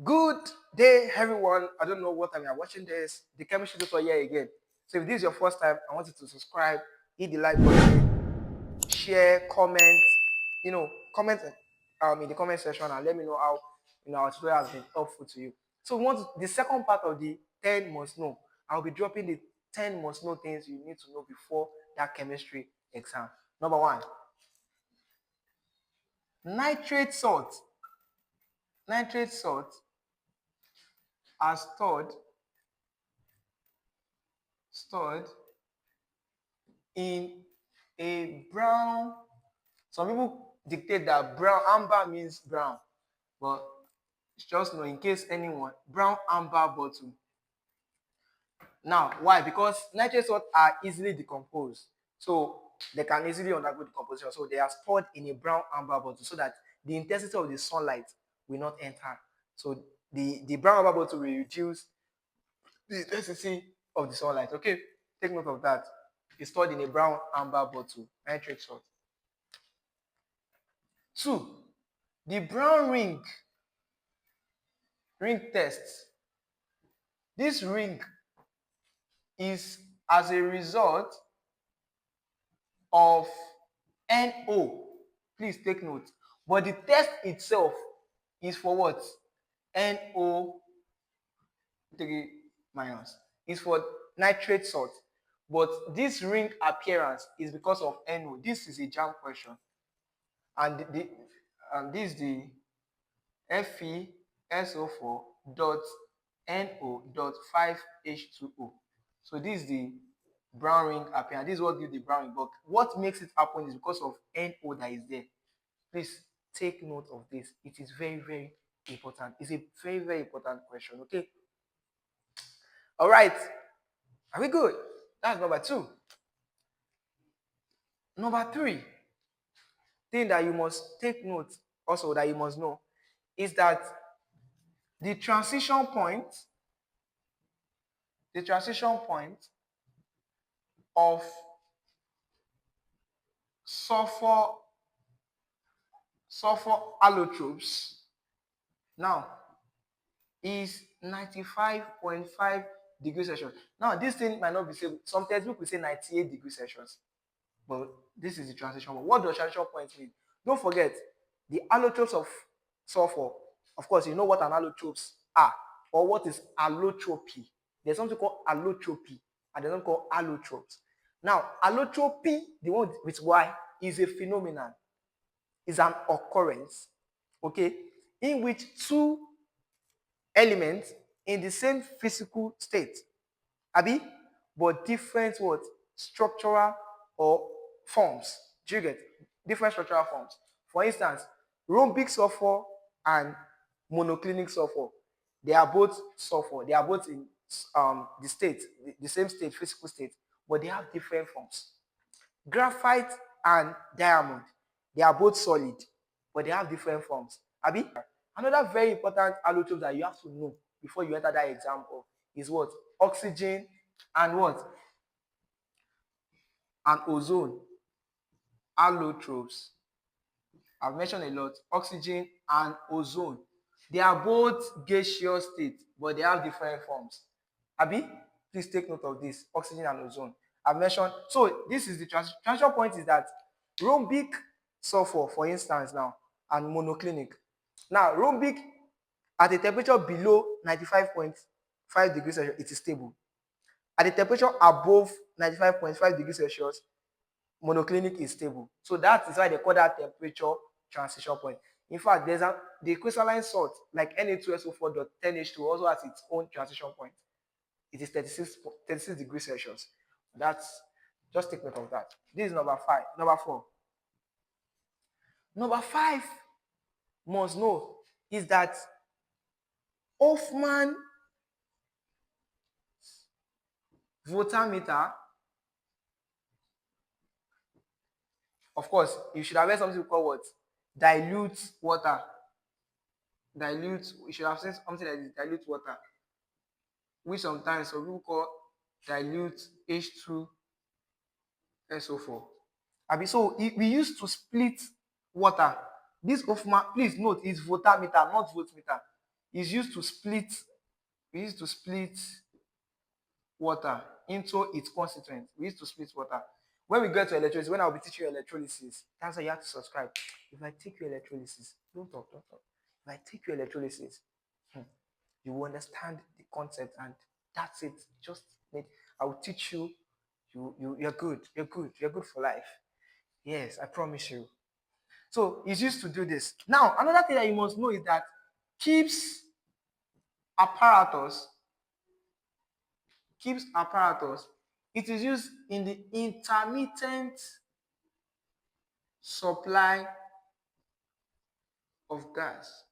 Good day, everyone. I don't know what time you're watching this. The chemistry tutor here again. So if this is your first time, I want you to subscribe, hit the like button, share, comment. Comment in the comment section and let me know how our tutorial has been helpful to you. So we want the second part of the 10 must know. I'll be dropping the 10 must know things you need to know before that chemistry exam. Number one, nitrate salt. Nitrate salt are stored in a brown. Some people dictate that brown amber means brown, but just know in case anyone, brown amber bottle. Now, why? Because nitrate salts are easily decomposed, so they can easily undergo decomposition. So they are stored in a brown amber bottle so that the intensity of the sunlight will not enter. So the brown amber bottle will reduce the intensity of the sunlight. Okay, take note of that. It's stored in a brown amber bottle, nitrate salt. 2. The brown ring test. This ring is as a result of NO. Please take note. But the test itself is for what? NO3 minus. It's for nitrate salt. But this ring appearance is because of NO. This is a Jamb question. And this is the FeSO4.NO.5H2O. So this is the brown ring appearance. This is what gives the brown ring. But what makes it happen is because of NO that is there. Please take note of this. It is very, very important. It's a very, very important question. Okay. All right. Are we good? That's number 2. Number 3 thing that you must take note also that you must know is that the transition point of sulfur allotropes now is 95.5 degrees Celsius. Now this thing might not be safe. Some textbooks will say 98 degrees Celsius, but this is the transition point. What does transition point mean? Don't forget the allotropes of sulfur. Of course, you know what an allotropes are, or what is allotropy. There's something called allotropy and there's something called allotropes. Now, allotropy, the one with Y, is a phenomenon, is an occurrence, okay, in which two elements in the same physical state, abi, but different what? Structural or forms. Do you get? Different structural forms. For instance, rhombic sulfur and monoclinic sulfur. They are both sulfur. They are both in the state, the same state, physical state, but they have different forms. Graphite and diamond. They are both solid, but they have different forms. Abi? Another very important allotrope that you have to know before you enter that example is what? Oxygen and what? And ozone. Allotropes. I've mentioned a lot. Oxygen and ozone. They are both gaseous states, but they have different forms. Abi, please take note of this. Oxygen and ozone. I've mentioned. So this is the transition point is that rhombic sulfur, for instance, now, and monoclinic. Now, rhombic at a temperature below 95.5 degrees Celsius, it is stable. At a temperature above 95.5 degrees Celsius, monoclinic is stable. So that is why they call that temperature transition point. In fact, the crystalline salt, like Na2SO4.10H2, also has its own transition point. It is 36 degrees Celsius. That's just take note of that. This is number 5. Number 4. Number 5 must know is that Hoffman voltameter, of course, you should have heard something called what? Dilute water. You should have seen something like this, dilute water, which sometimes some people call dilute H2SO4. So we used to split water. This Hoffman, please note, is voltameter, not voltmeter. is used to split water into its constituents. We used to split water. When we get to electrolysis, when I'll be teaching you electrolysis, that's why you have to subscribe. If I take you electrolysis, don't talk. If I take you electrolysis, you will understand the concept, and that's it. Just I will teach you. You're good. You're good. You're good for life. Yes, I promise you. So it's used to do this. Now, another thing that you must know is that Kipps apparatus, it is used in the intermittent supply of gas.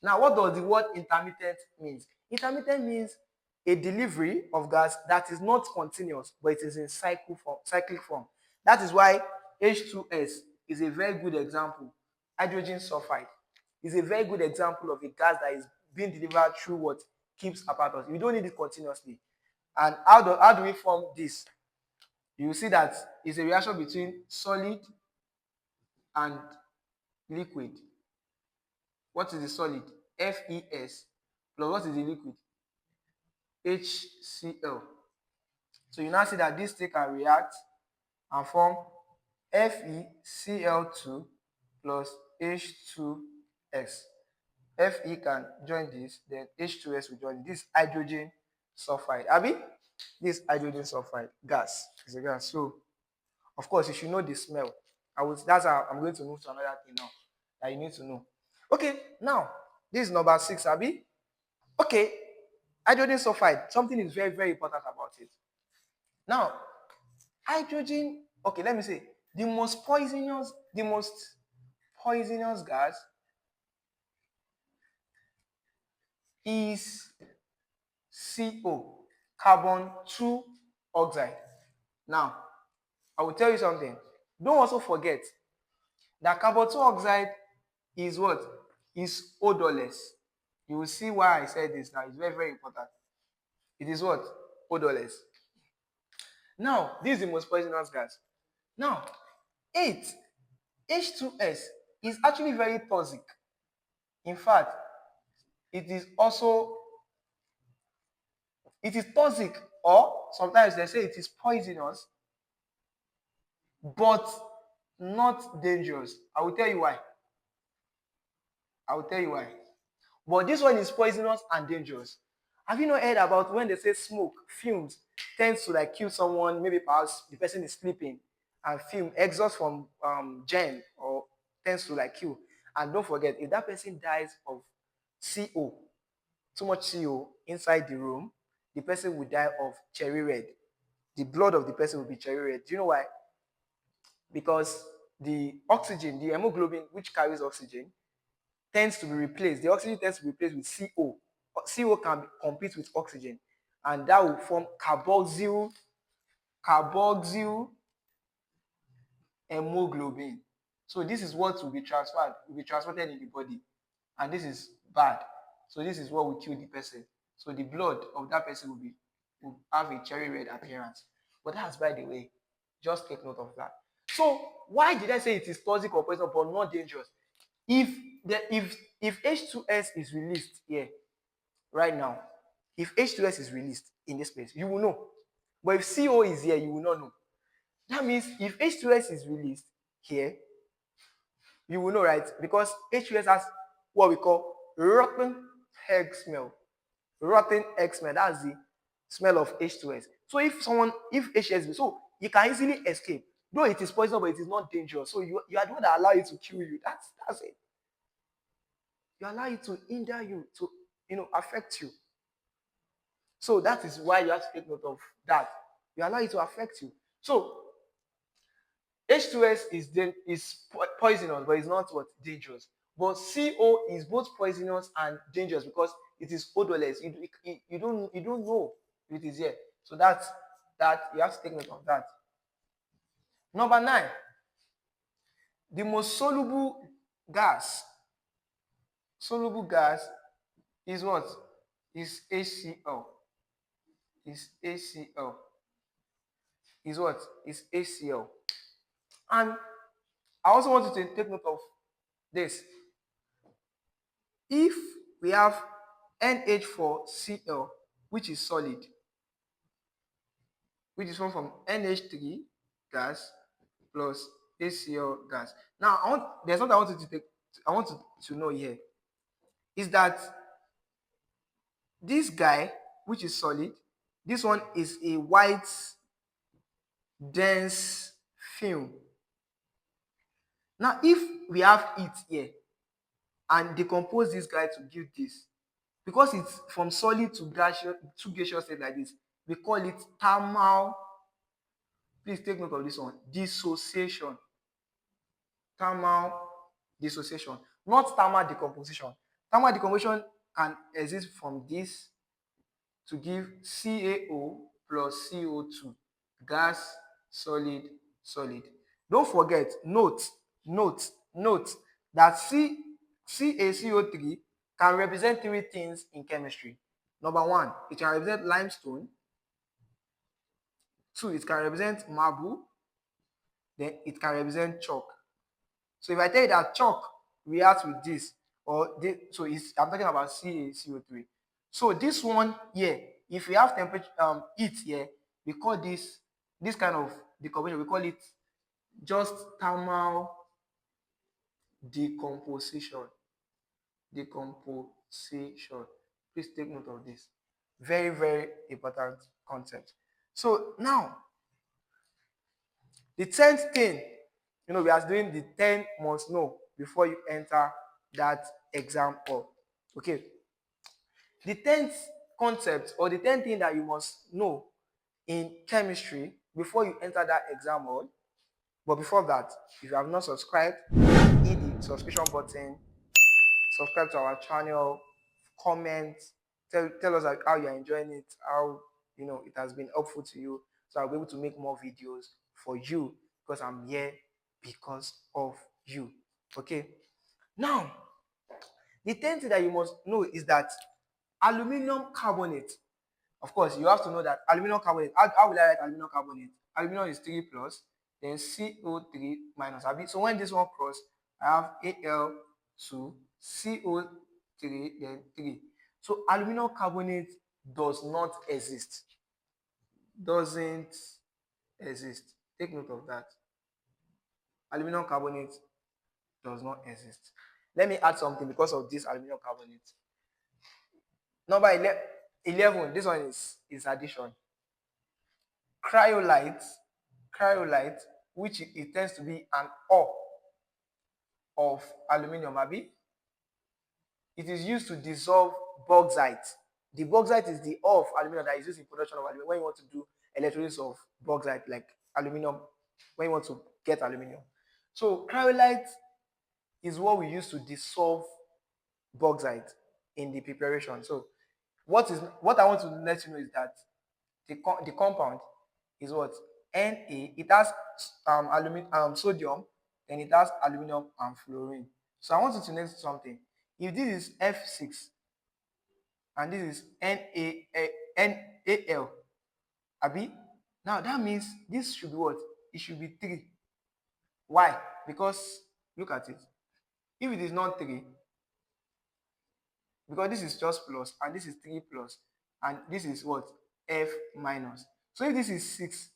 Now, what does the word intermittent mean? Intermittent means a delivery of gas that is not continuous, but it is in cyclic form. That is why H2S is a very good example. Hydrogen sulfide is a very good example of a gas that is being delivered through what Kipps apparatus. You don't need it continuously. And how do we form this? You will see that it's a reaction between solid and liquid. What is the solid? FeS. Plus what is the liquid? HCl. So you now see that this thing can react and form FeCl2 plus H2S. Fe can join this, then H2S will join this hydrogen sulfide. Abi? This hydrogen sulfide gas is a gas. So, of course, you should know the smell. That's how I'm going to move to another thing now that you need to know. Okay, now this is number 6, Abi. Okay, hydrogen sulfide. Something is very, very important about it. Now, hydrogen. Okay, let me say the most poisonous gas is CO, carbon 2 oxide. Now, I will tell you something. Don't also forget that carbon 2 oxide is what? Is odorless. You will see why I said this now. It's very, very important. It is what? Odorless. Now, this is the most poisonous gas. Now, 8, H2S is actually very toxic. In fact, it is toxic, or sometimes they say it is poisonous, but not dangerous. I will tell you why. But this one is poisonous and dangerous. Have you not heard about when they say smoke, fumes, tends to like kill someone, maybe perhaps the person is sleeping, and fume, exhaust from Jamb, or tends to like kill. And don't forget, if that person dies of CO, too much CO inside the room, the person will die of cherry red. The blood of the person will be cherry red. Do you know why? Because the oxygen, the hemoglobin, which carries oxygen, tends to be replaced. The oxygen tends to be replaced with CO. CO can compete with oxygen, and that will form carboxyl hemoglobin. So this is what will be transported in the body, and this is bad. So this is what will kill the person. So the blood of that person will have a cherry red appearance. But that's by the way. Just take note of that. So why did I say it is toxic or poison but not dangerous? If H2S is released here right now, if H2S is released in this place, you will know. But if CO is here, you will not know. That means if H2S is released here, you will know, right? Because H2S has what we call rotten egg smell. Rotten egg smell. That's the smell of H2S. So if H2S, so you can easily escape. Though it is poison, but it is not dangerous. So you are the one that allow it to kill you. That's it. You allow it to hinder you, to affect you. So that is why you have to take note of that. You allow it to affect you. So H2S is poisonous, but it's not what? Dangerous. But CO is both poisonous and dangerous because it is odorless. You don't know if it is here. So that you have to take note of that. Number 9, the most soluble gas is what? Is HCl. Is HCl. Is what? Is HCl. And I also want you to take note of this. If we have NH4Cl, which is solid, which is formed from NH3 gas plus HCl gas. Now, there's something I want you to take. I want to know here is that this guy, which is solid, this one is a white dense film. Now, if we have it here and decompose this guy to give this, because it's from solid to gaseous state like this, we call it thermal. Please take note of this one. Dissociation. Thermal dissociation, not thermal decomposition. Thermal decomposition can exist from this to give CaO plus CO2, gas, solid, solid. Don't forget, note that CaCO3 can represent three things in chemistry. Number one, it can represent limestone. Two, it can represent marble. Then it can represent chalk. So if I tell you that chalk reacts with this, I'm talking about CaCO3. So this one here, if we have temperature heat here, we call this kind of decomposition, we call it just thermal decomposition. Decomposition. Please take note of this. Very, very important concept. So now, the 10th thing, we are doing the 10 must know before you enter that exam hall. Okay. The 10th concept or the 10th thing that you must know in chemistry before you enter that exam hall. But before that, if you have not subscribed, hit the subscription button, subscribe to our channel, comment, tell us how you are enjoying it, how it has been helpful to you, so I'll be able to make more videos for you, because I'm here because of you. Okay. Now, the 10th thing that you must know is that aluminum carbonate. Of course, you have to know that aluminum carbonate. How will I write aluminum carbonate? Aluminum is 3 plus, then CO3 minus. So when this one cross, I have Al2, CO3, then 3. So aluminum carbonate does not exist. Doesn't exist. Take note of that. Aluminum carbonate does not exist. Let me add something because of this aluminum carbonate. Number 11, this one is addition. Cryolite, which it tends to be an ore of aluminum, it is used to dissolve bauxite. The bauxite is the ore of aluminum that is used in production of aluminum when you want to do electrolysis of bauxite, like aluminum, when you want to get aluminum. So cryolite is what we use to dissolve bauxite in the preparation. So what I want to let you know is that the compound is what? Na. It has sodium, then it has aluminum and fluorine. So I want you to notice something. If this is F6 and this is NaL, now that means this should be what? It should be 3. Why? Because look at it. If it is not 3, because this is just plus and this is 3 plus and this is what? F minus. So if this is 6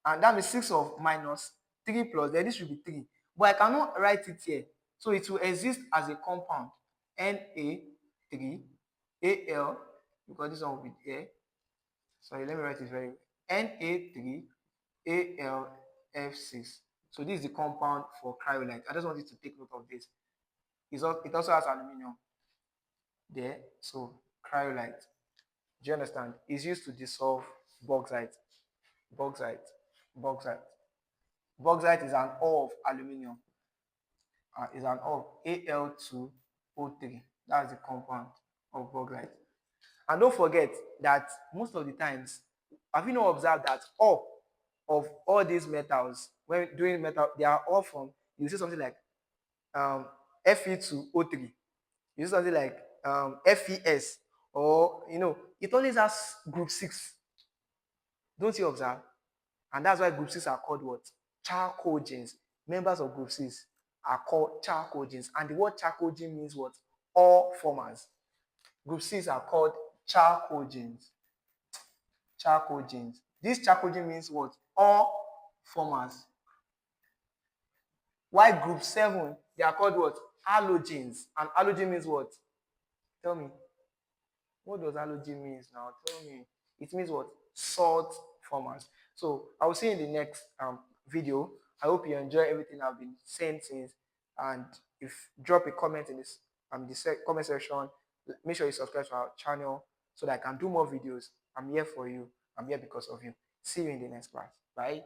and that means 6 of minus 3 plus, then this should be 3. But I cannot write it here. So it will exist as a compound Na3 Al, because this one will be here. Sorry, let me write it very well. Na3 AlF6. So this is the compound for cryolite. I just want you to take note of this. It also has aluminum there. So cryolite. Do you understand? It's used to dissolve bauxite. Bauxite is an ore of aluminum. Is an ore Al2O3. That's the compound of bauxite. And don't forget that most of the times, have you not observed that ore of all these metals, when doing metal, they are all from, you see something like Fe2O3. You see something like FeS, or it always has group 6. Don't you observe? And that's why group 6 are called what? Chalcogens. Members of group 6 are called chalcogens. And the word chalcogen means what? Ore formers. Group Cs are called charcoal genes. Charcoal genes. This charcoal gene means what? All formers. Why group 7, they are called what? Halogens. And halogen means what? Tell me. What does halogen means now? Tell me. It means what? Salt formers. So I will see you in the next video. I hope you enjoy everything I've been saying since. And if drop a comment in this comment section, make sure you subscribe to our channel so that I can do more videos. I'm here for you. I'm here because of you. See you in the next class. Bye.